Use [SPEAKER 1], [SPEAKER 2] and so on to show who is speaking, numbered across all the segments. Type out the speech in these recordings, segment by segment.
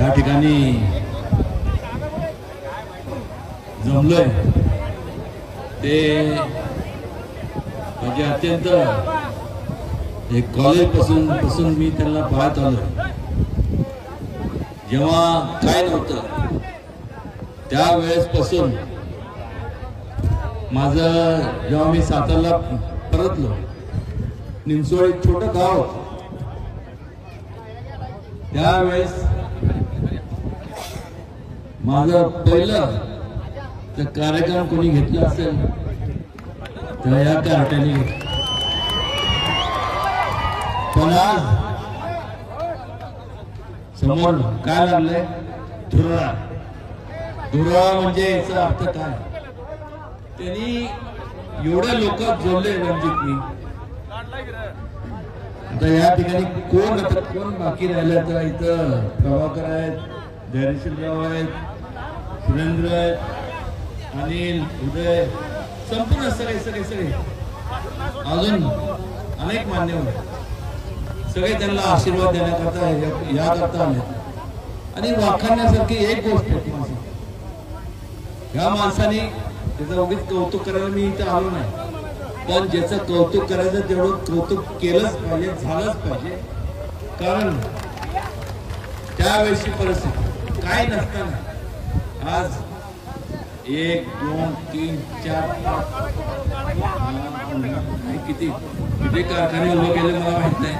[SPEAKER 1] या ठिकाणी जमलोय ते म्हणजे अत्यंत एक कॉलेज पासून मी त्यांना पाहत आलो. जेव्हा काय नव्हतं त्यावेळेस पासून माझं जेव्हा मी सातारला परतलो, निमसोड एक छोटं गाव होतं, त्यावेळेस माझं पहिलं जर कार्यक्रम कोणी घेतला असेल तर या कार्ट्याने घेतला. पण आज समोर काय लागलंय, धुरा. धुरा म्हणजे याचा अर्थ काय? त्यांनी एवढे लोक जोडले रणजितनी. आता या ठिकाणी कोण बाकी राहिलं तर इथं प्रभाकर आहेत, धैर्यशीलराव आहेत, सुरेंद्र आहेत, अनिल, उदय, संपूर्ण सगळे अजून अनेक मान्यवर सगळे त्यांना आशीर्वाद देण्याकरता याकरता आले. आणि वाखाणण्यासारखी एक गोष्ट आहे, ह्या माणसाने त्याचं उगीच कौतुक करायला मी इथं आलो नाही, पण ज्याचं कौतुक करायचं तेवढं कौतुक केलंच पाहिजे, झालंच पाहिजे. कारण त्यावेळेची परिस्थिती काय नसताना आज 1 2 3 4 किती कारखाने उभे केले मला माहित नाही,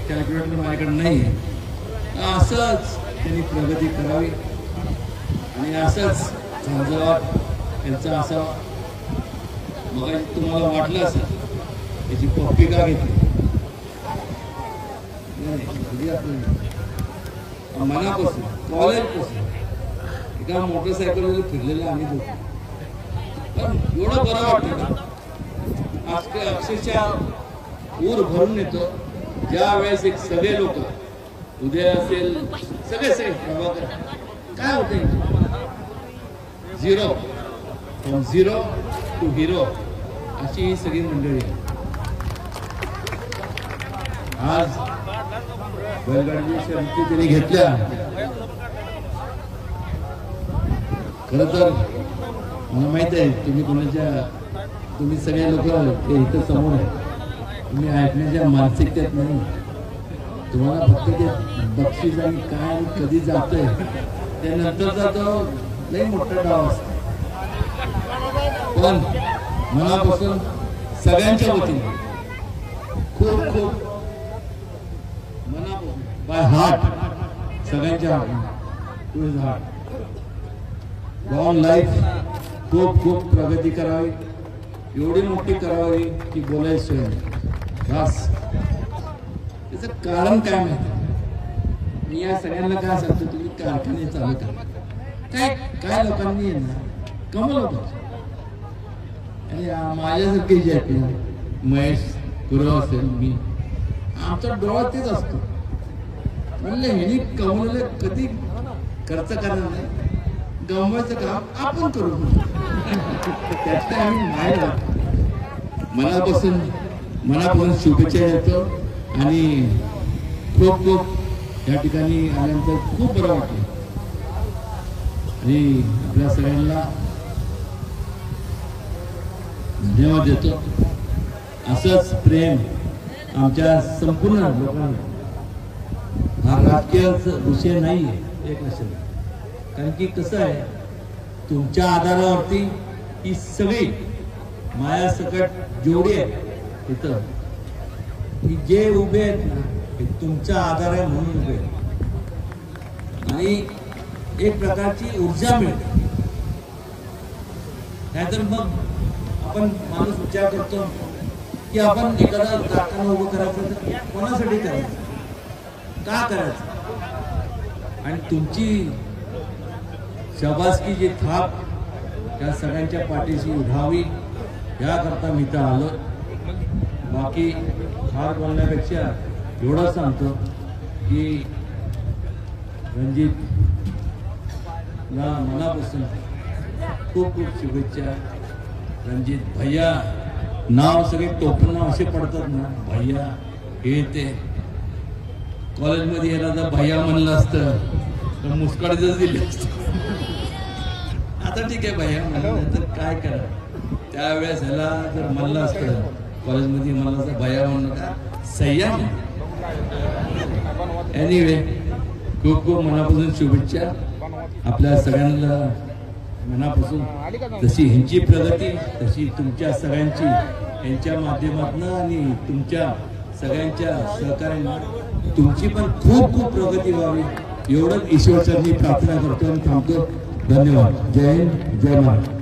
[SPEAKER 1] कॅल्क्युलेटर माझ्याकडे नाही. असंच त्यांनी प्रगती करावी आणि असंच झंझावात यांचा असावा. मग तुम्हाला वाटलं असेल त्याची पप्पी का घेतली, मनापासून कॉलेजपासून एका मोटरसायकलवर फिरलेलं आम्ही दोघं. पण एवढं बरं वाटतं ना, अक्षरशः ऊर भरून येतो ज्या वेळेस एक सगळे लोक, उद्या असेल सगळे प्रभाकर, काय होते झिरो टू हिरो अशी ही सगळी मंडळी आज बैलगाडी शर्यती त्यांनी घेतल्या. खर तर मला माहित आहे तुम्ही सगळे लोक इथं समोर आहे, तुम्ही ऐकण्याच्या मानसिकतेत नाही. तुम्हाला फक्त ते बक्षीस आणि काय कधी जातंय त्यानंतरचा तो लई मोठा डाव असतो. पण मनापासून सगळ्यांच्या वतीने खूप मनापासून बाय हार्ट सगळ्यांच्या हार्ट लॉंग लाईफ, खूप प्रगती करावी, एवढी मोठी करावी की बोलायचं बस. त्याचं कारण काय माहिती, मी या सगळ्यांना काय सांगतो, तुम्ही कारखाने चालू करा. काय लोकांनी कमवलं होतं. आणि माझ्यासारखे जे आहेत महेश गुरव असेल, मी आमचा डोळा तेच असतो, म्हणलं ह्यानी कमवलेलं कधी खर्च करणार नाही, गमवायचं काम आपण करू. त्यात काय आम्ही नाही राहतो. मनापासून शुभेच्छा देतो आणि खूप या ठिकाणी आल्यानंतर खूप बरं वाटलं. आणि आपल्या सगळ्यांना धन्यवाद देतो. असंच प्रेम आमच्या संपूर्ण लोकांना, हा राजकीय विषय नाही आहे एक लक्षात. कारण की कसं आहे, तुमच्या आधारावरती ही सगळी माया सकट जेवढी आहे तिथं, की जे उभे आहेत ना ते तुमचा आधार आहे म्हणून उभे आहेत. आणि एक प्रकारची ऊर्जा मिळते. नाहीतर मग आपण माणूस विचार करतो की आपण एखादा कारखाना उभं करायचं तर कोणासाठी करायचं, का करायचं. आणि तुमची शाबासकी जी थाप त्या सगळ्यांच्या पाठीशी उठावी याकरता मी तर आलो. बाकी फार बोलण्यापेक्षा एवढं सांगतो की रणजितला मनापासून खूप शुभेच्छा. रणजित भैया नाव सगळे टोपण नाव असे पडतात ना, भैया हे ते. कॉलेजमध्ये याला जर भैया म्हणलं असतं तर मुस्काडच दिले आता ठीक आहे भैया म्हणलं तर काय करा त्यावेळेस ह्याला जर म्हणलं असतं कॉलेजमध्ये मला असं भैया म्हणलं का सह्या एनिवे खूप खूप मनापासून शुभेच्छा आपल्या सगळ्यांना मनापासून जशी ह्यांची प्रगती तशी तुमच्या सगळ्यांची यांच्या माध्यमातून आणि तुमच्या सगळ्यांच्या सहकार्याने तुमची पण खूप खूप प्रगती व्हावी एवढंच ईश्वरचरणी प्रार्थना करतो आणि थांबतो धन्यवाद जय हिंद जय महाराष्ट्र